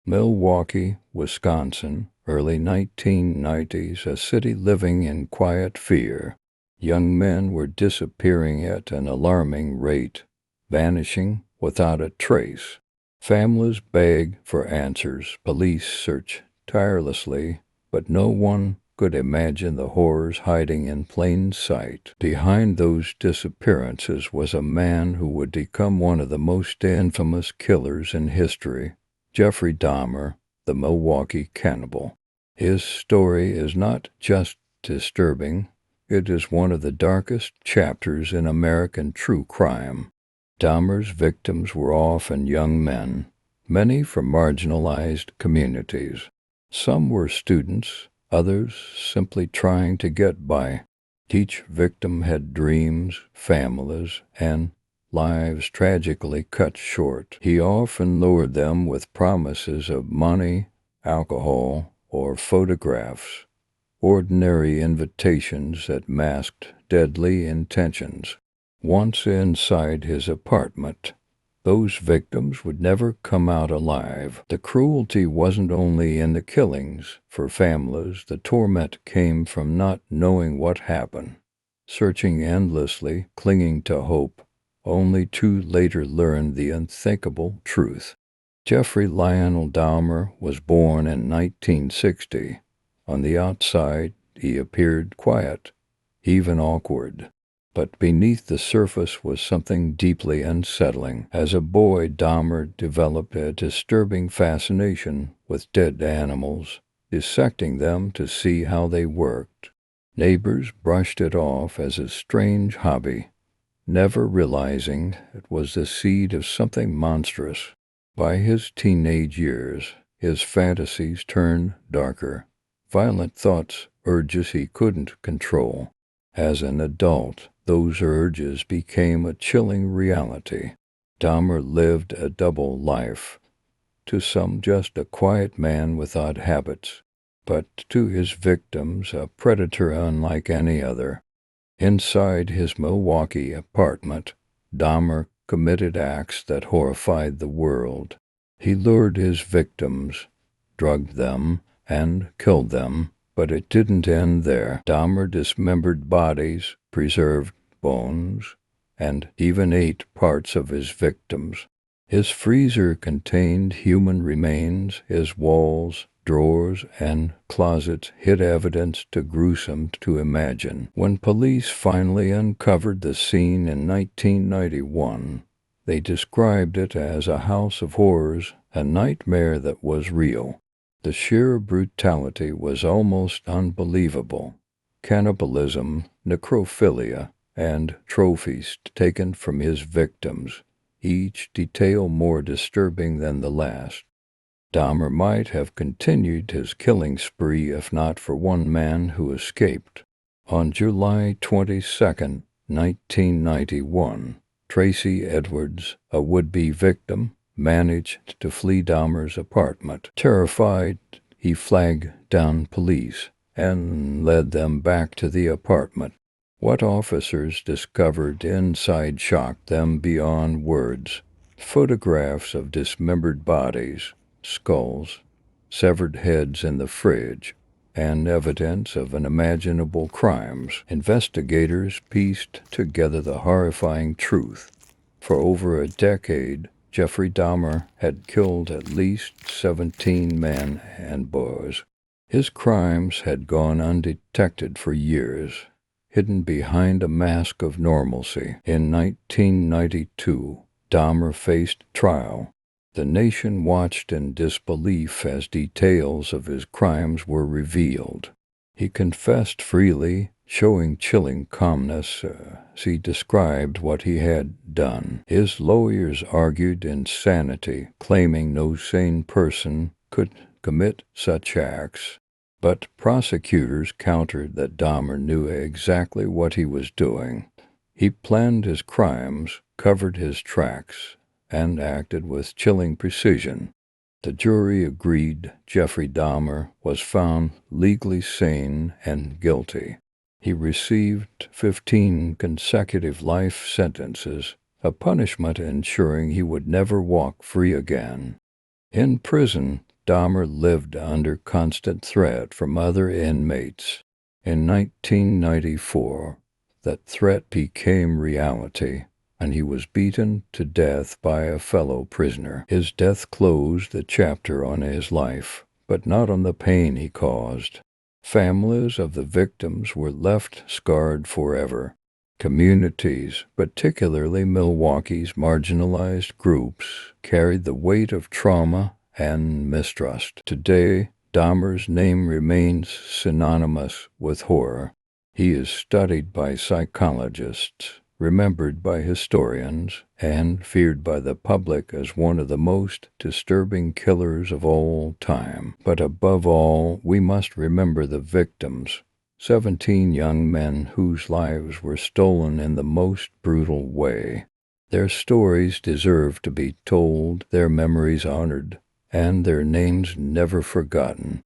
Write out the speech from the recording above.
Milwaukee, Wisconsin, early 1990s, a city living in quiet fear. Young men were disappearing at an alarming rate, vanishing without a trace. Families beg for answers. Police search tirelessly, but no one could imagine the horrors hiding in plain sight. Behind those disappearances was a man who would become one of the most infamous killers in history, Jeffrey Dahmer, the Milwaukee Cannibal. His story is not just disturbing, it is one of the darkest chapters in American true crime. Dahmer's victims were often young men, many from marginalized communities. Some were students, others simply trying to get by. Each victim had dreams, families, and lives tragically cut short. He often lured them with promises of money, alcohol, or photographs, ordinary invitations that masked deadly intentions. Once inside his apartment, those victims would never come out alive. The cruelty wasn't only in the killings. For families, the torment came from not knowing what happened, searching endlessly, clinging to hope, only to later learn the unthinkable truth. Jeffrey Lionel Dahmer was born in 1960. On the outside, he appeared quiet, even awkward. But beneath the surface was something deeply unsettling. As a boy, Dahmer developed a disturbing fascination with dead animals, dissecting them to see how they worked. Neighbors brushed it off as a strange hobby, never realizing it was the seed of something monstrous. By his teenage years, his fantasies turned darker, violent thoughts, urges he couldn't control. As an adult, those urges became a chilling reality. Dahmer lived a double life. To some, just a quiet man with odd habits, but to his victims, a predator unlike any other. Inside his Milwaukee apartment, Dahmer committed acts that horrified the world. He lured his victims, drugged them, and killed them. But it didn't end there. Dahmer dismembered bodies, preserved bones, and even ate parts of his victims. His freezer contained human remains. His walls, drawers, and closets hid evidence too gruesome to imagine. When police finally uncovered the scene in 1991, they described it as a house of horrors, a nightmare that was real. The sheer brutality was almost unbelievable. Cannibalism, necrophilia, and trophies taken from his victims, each detail more disturbing than the last. Dahmer might have continued his killing spree if not for one man who escaped. On July 22, 1991, Tracy Edwards, a would-be victim, managed to flee Dahmer's apartment. Terrified, he flagged down police and led them back to the apartment. What officers discovered inside shocked them beyond words. Photographs of dismembered bodies, skulls, severed heads in the fridge, and evidence of unimaginable crimes. Investigators pieced together the horrifying truth. For over a decade, Jeffrey Dahmer had killed at least 17 men and boys. His crimes had gone undetected for years, hidden behind a mask of normalcy. In 1992, Dahmer faced trial. The nation watched in disbelief as details of his crimes were revealed. He confessed freely, showing chilling calmness as he described what he had done. His lawyers argued insanity, claiming no sane person could commit such acts. But prosecutors countered that Dahmer knew exactly what he was doing. He planned his crimes, covered his tracks, and acted with chilling precision. The jury agreed Jeffrey Dahmer was found legally sane and guilty. He received 15 consecutive life sentences, a punishment ensuring he would never walk free again. In prison, Dahmer lived under constant threat from other inmates. In 1994, that threat became reality, and he was beaten to death by a fellow prisoner. His death closed a chapter on his life, but not on the pain he caused. Families of the victims were left scarred forever. Communities, particularly Milwaukee's marginalized groups, carried the weight of trauma and mistrust. Today, Dahmer's name remains synonymous with horror. He is studied by psychologists, remembered by historians, and feared by the public as one of the most disturbing killers of all time. But above all, we must remember the victims, 17 young men whose lives were stolen in the most brutal way. Their stories deserve to be told, their memories honored, and their names never forgotten.